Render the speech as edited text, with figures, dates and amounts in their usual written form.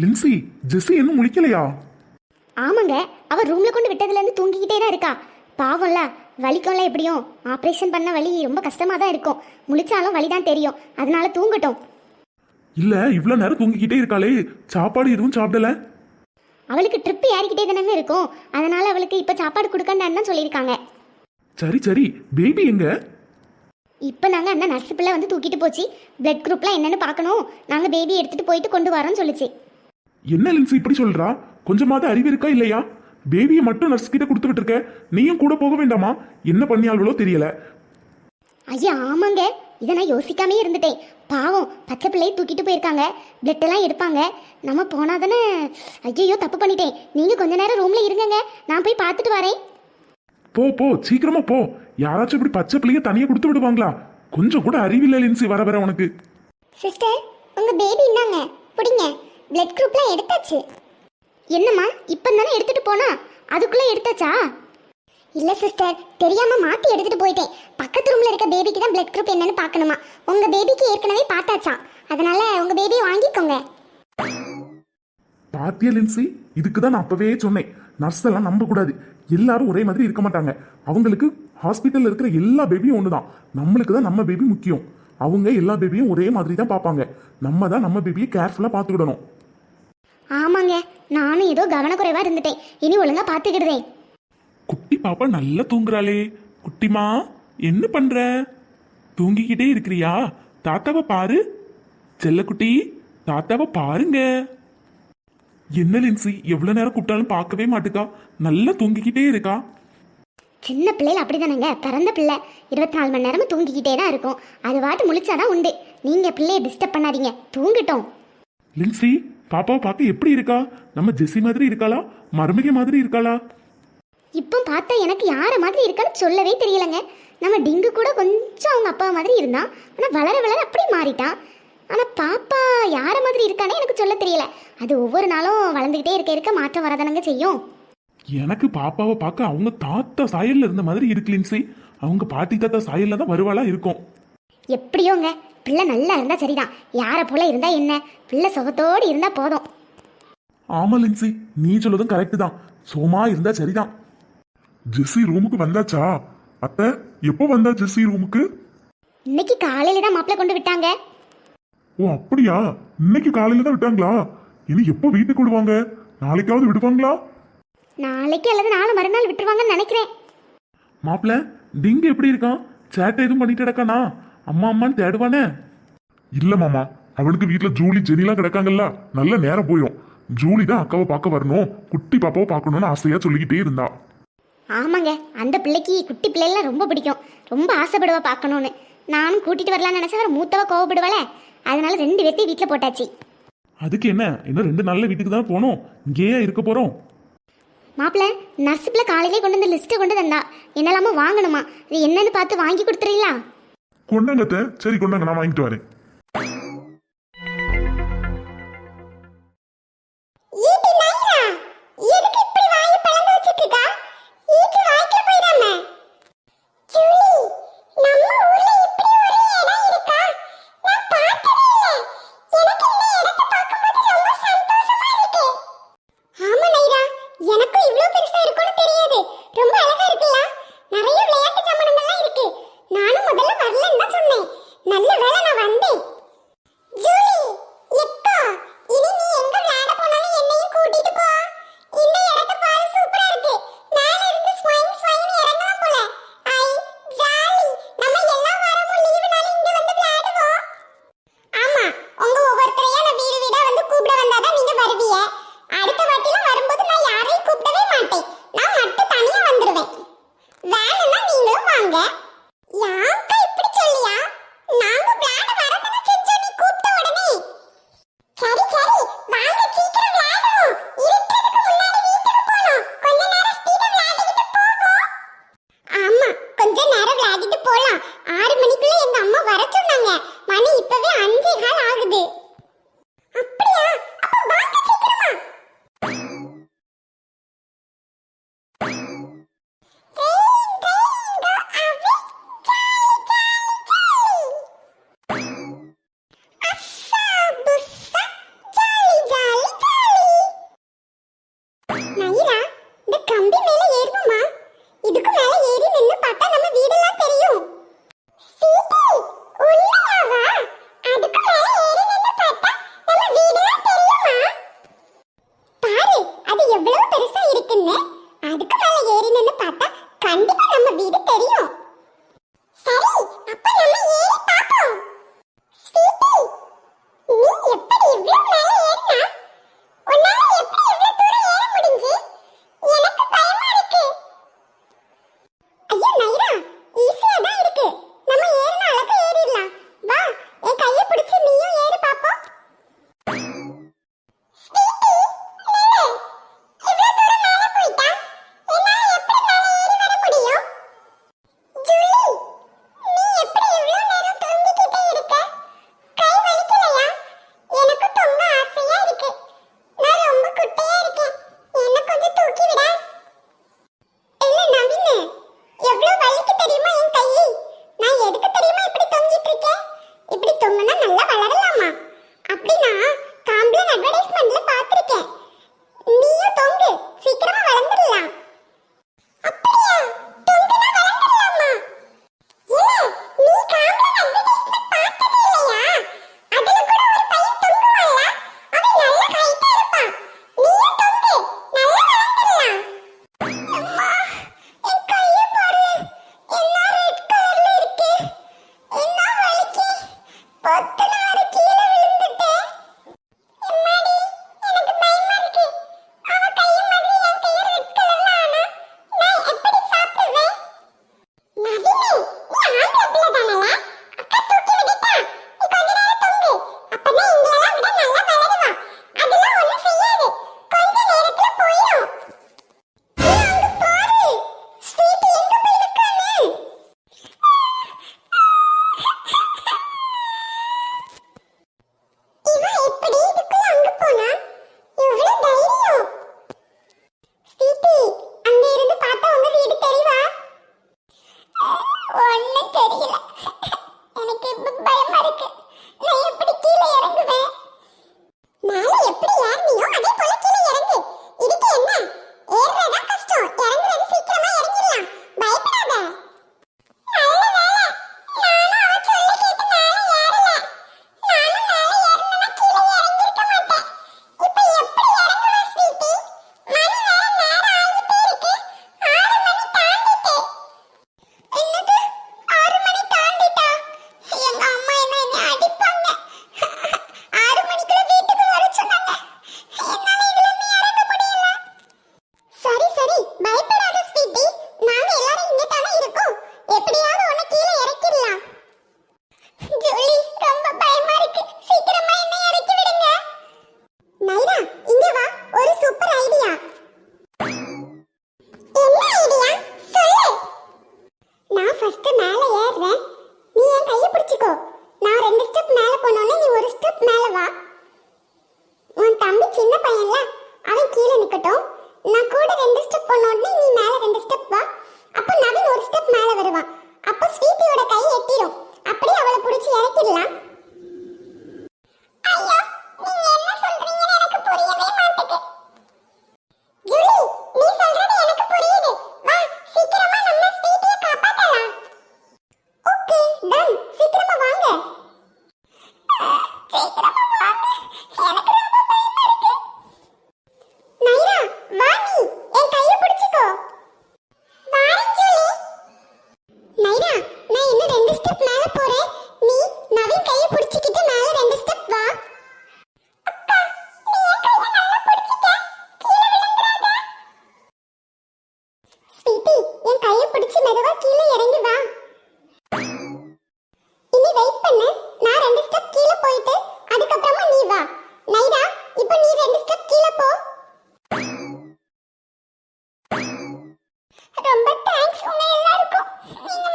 லின்சி, ஜெஸ்ஸி இன்னும் முழிக்கலையா? ஆமாங்க, அவ ரூம்ல கொண்டு விட்டதுல இருந்து தூங்கிக்கிட்டே தான் இருக்கா. பாவம்ல, வலிக்கும்ல. எப்படியும் ஆப்ரேஷன் பண்ண வலி ரொம்ப கஷ்டமா தான் இருக்கும். முழிச்சாலும் வலிதான் தெரியும். அதனால தூங்கட்டும். இல்ல, இவ்வளவு நேரம் தூங்கிக்கிட்டே இருக்காளே, சாப்பாடு எதுவும் சாப்பிடல? அவளுக்கு ட்ரிப் ஏறிக்கிட்டே தானே இருக்கும். அதனால அவளுக்கு இப்ப சாப்பாடு கொடுக்கண்டான்னு தான் சொல்லியிருக்காங்க. சரி சரி, பேபி எங்க? இப்போ நாங்கள் அந்த நர்ஸ் பிள்ளை வந்து தூக்கிட்டு போச்சு. பிளட் குரூப்லாம் என்னன்னு பார்க்கணும், நாங்கள் பேபி எடுத்துட்டு போயிட்டு கொண்டு வரோம்னு சொல்லிச்சு. என்ன லின்சி இப்படி சொல்றா? கொஞ்சமாவது அறிவு இருக்கா இல்லையா? பேபியை மட்டும் நர்ஸ் கிட்ட கொடுத்து விட்டுருக்க, நீயும் கூட போக வேண்டாமா? என்ன பண்ணியாள்களோ தெரியல. ஐயா ஆமாங்க, இதை நான் யோசிக்காமே இருந்துட்டேன். பாவம், பச்சை பிள்ளையை தூக்கிட்டு போயிருக்காங்க. பிளட் எல்லாம் எடுப்பாங்க. நம்ம போனா தானே. ஐயோ, தப்பு பண்ணிட்டேன். நீங்கள் கொஞ்ச நேரம் ரூம்ல இருங்கங்க, நான் போய் பார்த்துட்டு வரேன். போ போ, சீக்கிரமா போ. யாராச்சும் இப்படி பச்சை பிள்ளைய தனியா கொடுத்து விடுவாங்களா? கொஞ்சம் கூட அறிவில்லை லின்சி, வர வர உனக்கு. சிஸ்டர், உங்க பேபி இன்னாங்க, பிடிங்க. பிளட் குரூப்லாம் எடுத்தாச்சு. என்னம்மா, இப்போ தானே எடுத்துட்டு போனா, அதுக்குள்ள எடுத்தாச்சா? இல்ல சிஸ்டர், தெரியாம மாத்தி எடுத்துட்டு போயிட்டேன். பக்கத்து ரூம்ல இருக்க பேபிக்கு தான் பிளட் குரூப் என்னன்னு பார்க்கணுமா. உங்க பேபிக்கு ஏற்கனவே பார்த்தாச்சாம். அதனால உங்க பேபியை வாங்கிக்கோங்க. பாத்தியா லின்சி, இதுக்கு தான் நான் அப்பவே சொன்னேன், நர்ஸ் எல்லாம் நம்ப கூடாது. எல்லாரும் ஒரே மாதிரி இருக்க மாட்டாங்க. அவங்களுக்கு ஹாஸ்பிட்டல்ல இருக்கிற எல்லா பேபியும் ஒண்ணுதான். நம்மளுக்கு தான் நம்ம பேபி முக்கியம். அவங்க எல்லா பேபியும் ஒரே மாதிரி தான் பார்ப்பாங்க. நம்ம தான் நம்ம பேபியை கேர்ஃபுல்லா பார்த்துக்கிடணும். ஆமாங்க, நானும் ஏதோ கவனக்குறைவா இருந்துட்டேன். இனி ஒழுங்கா பார்த்துக்கிடுதேன். குட்டி பாப்பா நல்லா தூங்குறாளே. குட்டிமா, என்ன பண்ற? தூங்கிக்கிட்டே இருக்கிறியா? தாத்தாவை பாரு. செல்லக்குட்டி, தாத்தாவை பாருங்க. என்ன லின்சி, எவ்வளவு நேரம் கூப்பிட்டாலும் பார்க்கவே மாட்டுக்கா. நல்லா தூங்கிக்கிட்டே இருக்கா. சின்ன பிள்ளைல அப்படிதானங்க, பிறந்த பிள்ளை 24 மணி நேரமும் தூங்கிக்கிட்டே தான் இருக்கும். அது வாட்டு முழிச்சாதான் உண்டு. நீங்க பிள்ளைய டிஸ்டர்ப் பண்ணாதீங்க, தூங்கிட்டோம். லின்சி, பாப்பாவை பார்க்க எப்படி இருக்கா? நம்ம ஜெஸ்ஸி மாதிரி இருக்காளா, மருமகை மாதிரி இருக்காளா? இப்போ பார்த்தா எனக்கு யார மாதிரி இருக்கான்னு சொல்லவே தெரியலங்க. நம்ம டிங்கு கூட கொஞ்சம் அவங்க அப்பா மாதிரி இருந்தான். ஆனால் வளர வளர அப்படி மாறிட்டான். ஆனால் பாப்பா யார மாதிரி இருக்கானே எனக்கு சொல்ல தெரியல. அது ஒவ்வொரு நாளும் வளர்ந்துக்கிட்டே இருக்க மாற்றம் வரதானங்க செய்யும். எனக்கு பாப்பாவை பார்க்க அவங்க தாத்தா சாயல்ல இருந்த மாதிரி இருக்கு லின்சி. அவங்க பாட்டி தாத்தா சாயல்ல தான் வருவாளா இருக்கும். எப்படியோங்க, பிள்ளை நல்லா இருந்தா சரிதான். யாரை போல இருந்தா என்ன, பிள்ளை சுகத்தோடு இருந்தா போதும். ஆமா லின்சி, நீ சொல்லதும் கரெக்ட் தான். சோமா இருந்தா சரிதான். ஜெஸ்ஸி ரூமுக்கு வந்தாச்சா? அத்தை, எப்போ வந்தா ஜெஸ்ஸி ரூமுக்கு? இன்னைக்கு காலையில தான் மாப்பிள்ளை கொண்டு விட்டாங்க. ஓ அப்படியா, இன்னைக்கு காலையில தான் விட்டாங்களா? இனி எப்போ வீட்டுக்கு விடுவாங்க? நாளைக்காவது விடுவாங்களா? நாளைக்கு அல்லது நாளை மறுநாள் விட்டுருவாங்கன்னு நினைக்கிறேன். மாப்பிள்ள, டிங்கு எப்படி இருக்கான்? சேட்டை எதுவும் பண்ணிட்டு கிடக்கானா? அம்மா அம்மான்னு தேடுவானே? இல்ல மாமா, அவனுக்கு வீட்டுல ஜூலி ஜெனிலாம் கிடக்காங்கல்ல, நல்ல நேரம் போயிடும். ஜூலி தான் அக்காவை பார்க்க வரணும், குட்டி பாப்பாவை பார்க்கணும்னு ஆசையா சொல்லிக்கிட்டே இருந்தா. ஆமாங்க, அந்த பிள்ளைக்கு குட்டி பிள்ளைலாம் ரொம்ப பிடிக்கும். ரொம்ப ஆசைப்படுவா பார்க்கணும்னு. நானும் கூட்டிட்டு வரலான்னு நினைச்சா வேற மூத்தவ கோவப்படுவாளே. அதனால 2 பேர்த்தையும் வீட்டில் போட்டாச்சு. அதுக்கு என்ன, இன்னும் 2 நாள்ல வீட்டுக்கு தான் போனோம். இங்கேயே இருக்க போறோம். மாப்பிள்ள, நர்ஸ் பிள்ளை காலையிலே கொண்டு வந்து லிஸ்ட்டை கொண்டு தந்தா. என்னெல்லாமோ வாங்கணுமா, இது என்னன்னு பார்த்து வாங்கி கொடுத்துறீங்களா? கொண்டாங்க. சரி கொண்டாங்க, நான் வாங்கிட்டு வரேன். வீடு தெரியும். சரி, அப்ப நம்ம ஏறி பாப்போம். ஸ்வீட்டி, நீ எப்படி இவ்ளோ மேல ஏறினா? உன்னால எப்படி இவ்ளோ தூரம் ஏற முடிஞ்சு? எனக்கு பயமா இருக்கு. ஐயோ நைரா, ஈஸியா தான் இருக்கு. நம்ம ஏறின அழகா ஏறிடலாம். வா, என் கையை பிடிச்சு நீயும் ஏறி பாப்போம். ஸ்வீட்டி, நில்லு. இவ்ளோ தூரம் மேல போயிட்டா என்னால எப்படி மேல ஏறி வர முடியும்? ஜூலி, நீ எப்படி இவ்ளோ நேரம் தூங்கிக்கிட்டே இருக்க? கை வலிக்கலையா? எனக்கு தொங்க ஆசையா இருக்கு. நான் ரொம்ப குட்டையா இருக்கேன். என்ன கொஞ்சம் தூக்கி விட. இல்ல நவீனு, எவ்ளோ வலிக்கு தெரியுமா என் கை? நான் எதுக்கு தெரியுமா இப்படி தொங்கிட்டு இருக்கேன்? இப்படி தொங்கினா நல்லா வளரலாமா? அப்படின்னா காம்ப்ளான் அட்வர்டைஸ்மெண்ட்ல பார்த்திருக்கேன். நீயும் தொங்கு, சீக்கிரமா வளர்ந்துடலாம். அப்படியா? தொங்குனா வளர்ந்துடலாமா? இல்ல, நீ காம்ப்ளான் அட்வர்டைஸ்மெண்ட் பார்த்ததே இல்லையா? அதுல கூட ஒரு பையன் தொங்குவான்ல, அவன் நல்ல ஹைட்டா இருப்பான். நீயும் தொங்கு, நல்லா வளர்ந்துடலாம். அம்மா, என் கையை பாரு, எல்லாம் ரெட் கலர்ல இருக்கு. என்ன வலிக்கு, பொத்துன்னு வர கீழே விழுந்துட்டேன். எம்மாடி, எனக்கு பயமா இருக்கு. அவ கை மாதிரி என் கை ரெட் கலர்ல ஆனா நான் எப்படி சாப்பிடுவேன்? நவீனு, நீ ஆம்பளை பிள்ளை தானல? அக்கா தூக்கி விட்டுட்டா. நீ கொஞ்ச நேரம் தொங்கு. அப்பதான் இங்கெல்லாம் விட நல்லா வளருவா. அதெல்லாம் ஒண்ணும் செய்யாது. கொஞ்ச நேரத்துல போயிடும். நீ அங்க பாரு, ஸ்வீட்டி எங்க போயிருக்கான்னு. இவ எப்படி இதுக்குள்ள அங்க போனா? எவ்வளவு தைரியம்! ஸ்வீட்டி, அங்க இருந்து பார்த்தா உங்க வீடு தெரியுமா? ஒண்ணும் தெரியல. எனக்கு இப்ப பயமா இருக்கு. நான் எப்படி கீழே இறங்குவேன்? மேல எப்படி ஏறினியோ அதே போல கீழே இறங்கு. இதுக்கு என்ன? ஏறுறதா கஷ்டம், இறங்குறது சீக்கிரமா இறங்கிடலாம். பயப்படாத. நல்ல வேலை, நானும் அவ சொல்ல கேட்டு மேல ஏறல. நானும் மேல ஏறணும்னா கீழே இறங்கிருக்க மாட்டேன். இப்ப எப்படி இறங்குவேன் ஸ்வீட்டி? மணி வேற நேரம் ஆகிட்டே இருக்கு. 6 மணி தாண்டிட்டு. என்னது? 6 மணி தாண்டிட்டா? எங்க அம்மா என்னை அடிப்பாங்க. 6 மணிக்குள்ள வீட்டுக்கு வர சொன்னாங்க. என்னால இதுல இருந்து இறங்க முடியல. சரி சரி, பயப்படாத ஸ்வீட்டி. நாங்க எல்லாரும் இங்க தானே இருக்கோம். எப்படியாவது உன்னை கீழே இறக்கிடலாம். ஜூலி, ரொம்ப பயமா இருக்கு. சீக்கிரமா என்னை இறக்கி விடுங்க. நைரா, இங்க வா. ஒரு சூப்பர் ஐடியா. என்ன ஐடியா? சொல்லு. நான் ஃபர்ஸ்ட் மேல ஏறுறேன். நீ என் கையை பிடிச்சுக்கோ. நான் 2 ஸ்டெப் மேல போனோனே நீ ஒரு ஸ்டெப் மேல வா. உன் தம்பி சின்ன பையன்ல, அவன் கீழே நிக்கட்டும். நான் கூட 2 ஸ்டெப் போனோனே நீ மேல 2 ஸ்டெப் வா. அப்ப நவீன் ஒரு ஸ்டெப் மேல வருவான். அப்ப ஸ்வீட்டியோட கை எட்டிரும். அப்படியே அவளை பிடிச்சி இறக்கிடலாம். ஐயோ, நீங்க என்ன சொல்றீங்கன்னு எனக்கு புரியவே மாட்டேங்குது. ஜூலி, நீ சொல்றது எனக்கு புரியுது. வா, சீக்கிரமா நம்ம ஸ்வீட்டியை காப்பாத்தலாம். Okay, ton. சீக்கிரமா வாங்க. சீக்கிரமா வாங்க. எனக்கு ரொம்ப பயமா இருக்கு. நைரா, வா நீ. என் கையை பிடிச்சுக்கோ. வாரேன் ஜூலி. நைரா, நான் இன்னும் 2 ஸ்டெப் மேல போறேன். நீ நவீன் கையை பிடிச்சிக்கிட்டு மேல 2 ஸ்டெப் வா. அக்கா, நீ என் கையை நல்லா பிடிச்சிக்க. கீழே விழுந்துடாத. ஸ்வீட்டி, என் கையை பிடிச்சு மெதுவா கீழே இறங்கி வா. இனி வெயிட் பண்ணு. நான் 2 ஸ்டெப் கீழே போயிட்டு அதுக்கப்புறமா நீ வா. நைரா, இப்போ நீ 2 ஸ்டெப் கீழே போ. ரொம்ப தேங்க்ஸ் உங்க எல்லாருக்கும். நீங்க